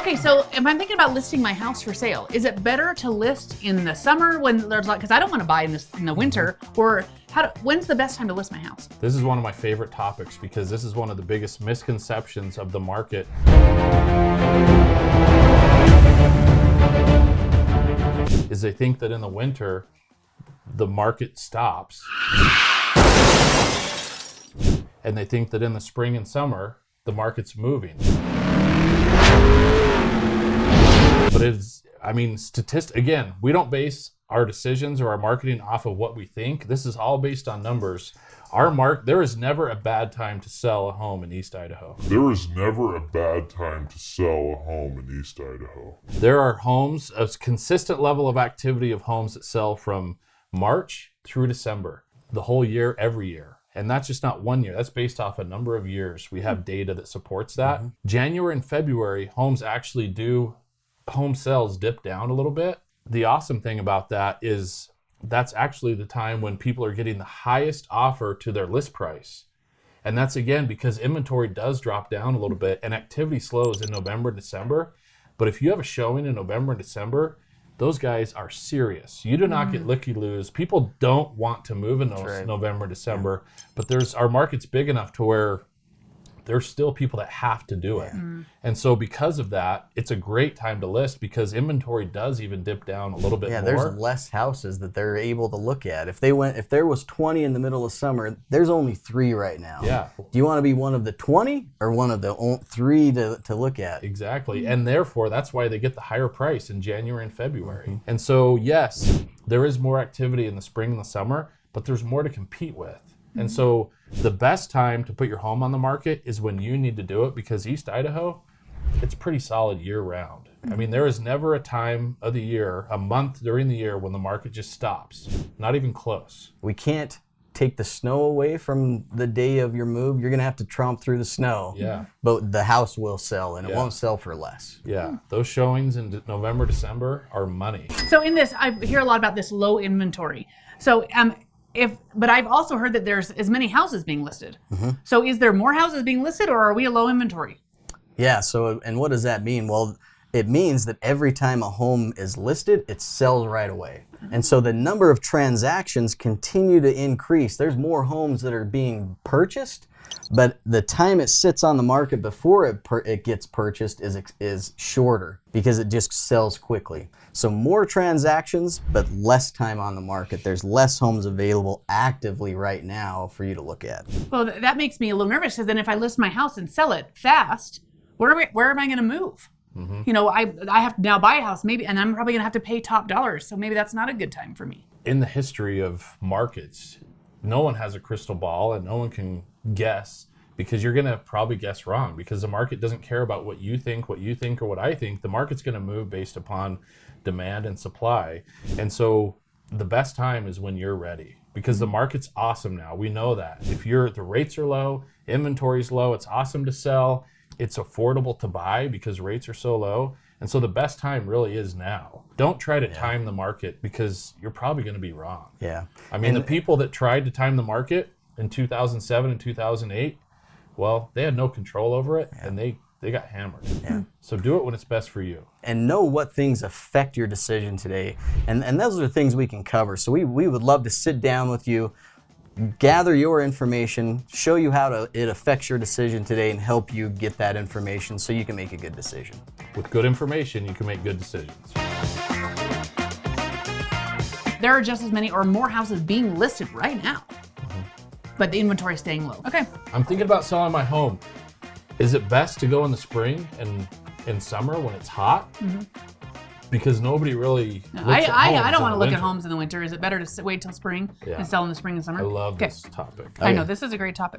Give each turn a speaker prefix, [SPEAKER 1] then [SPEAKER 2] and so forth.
[SPEAKER 1] Okay, so if I'm thinking about listing my house for sale, is it better to list in the summer when there's like, because I don't want to buy in the winter, or when's the best time to list my house?
[SPEAKER 2] This is one of my favorite topics because this is one of the biggest misconceptions of the market. Is they think that in the winter, the market stops. And they think that in the spring and summer, the market's moving. But again, we don't base our decisions or our marketing off of what we think. This is all based on numbers. There is never a bad time to sell a home in East Idaho.
[SPEAKER 3] There is never a bad time to sell a home in East Idaho.
[SPEAKER 2] There are homes, a consistent level of activity of homes that sell from March through December, the whole year, every year. And that's just not 1 year. That's based off a number of years. We have data that supports that. Mm-hmm. January and February, home sales dip down a little bit. The awesome thing about that is that's actually the time when people are getting the highest offer to their list price. And that's, again, because inventory does drop down a little bit and activity slows in November, December. But if you have a showing in November and December, those guys are serious. You do not get looky-loos. People don't want to move in those November, December, but our market's big enough to where there's still people that have to do it. And so because of that, it's a great time to list because inventory does even dip down a little bit more.
[SPEAKER 4] Yeah, there's less houses that they're able to look at. If there was 20 in the middle of summer, there's only 3 right now.
[SPEAKER 2] Yeah.
[SPEAKER 4] Do you want to be one of the 20 or one of the 3 to look at?
[SPEAKER 2] Exactly. And therefore, that's why they get the higher price in January and February. And so, yes, there is more activity in the spring and the summer, but there's more to compete with. And so the best time to put your home on the market is when you need to do it because East Idaho, it's pretty solid year round. I mean, there is never a time of the year, a month during the year when the market just stops. Not even close.
[SPEAKER 4] We can't take the snow away from the day of your move. You're going to have to tromp through the snow.
[SPEAKER 2] Yeah.
[SPEAKER 4] But the house will sell and it won't sell for less.
[SPEAKER 2] Yeah. Those showings in November, December are money.
[SPEAKER 1] So in this, I hear a lot about this low inventory. So but I've also heard that there's as many houses being listed. So is there more houses being listed or are we a low inventory?
[SPEAKER 4] Yeah, and what does that mean? Well, it means that every time a home is listed, it sells right away. And so the number of transactions continue to increase. There's more homes that are being purchased, but the time it sits on the market before it gets purchased is shorter because it just sells quickly. So more transactions, but less time on the market. There's less homes available actively right now for you to look at.
[SPEAKER 1] Well, that makes me a little nervous because then if I list my house and sell it fast, where am I going to move? You know, I have to now buy a house maybe, and I'm probably going to have to pay top dollars. So maybe that's not a good time for me.
[SPEAKER 2] In the history of markets, no one has a crystal ball and no one can guess because you're going to probably guess wrong because the market doesn't care about what you think, or what I think. The market's going to move based upon demand and supply. And so the best time is when you're ready because the market's awesome now. We know that. If the rates are low, inventory's low, it's awesome to sell. It's affordable to buy because rates are so low. And so the best time really is now. Don't try to time the market because you're probably going to be wrong.
[SPEAKER 4] Yeah.
[SPEAKER 2] I mean, the people that tried to time the market in 2007 and 2008, well, they had no control over it and they got hammered. Yeah. So do it when it's best for you.
[SPEAKER 4] And know what things affect your decision today. And those are things we can cover. So we would love to sit down with you, gather your information, show you how it affects your decision today and help you get that information so you can make a good decision.
[SPEAKER 2] With good information, you can make good decisions.
[SPEAKER 1] There are just as many or more houses being listed right now, but the inventory is staying low. Okay.
[SPEAKER 2] I'm thinking about selling my home. Is it best to go in the spring and in summer when it's hot? Because nobody really looks at homes
[SPEAKER 1] I don't want to look
[SPEAKER 2] winter.
[SPEAKER 1] at homes in the winter. Is it better to wait till spring and sell in the spring and summer?
[SPEAKER 2] I love this topic.
[SPEAKER 1] I know, this is a great topic.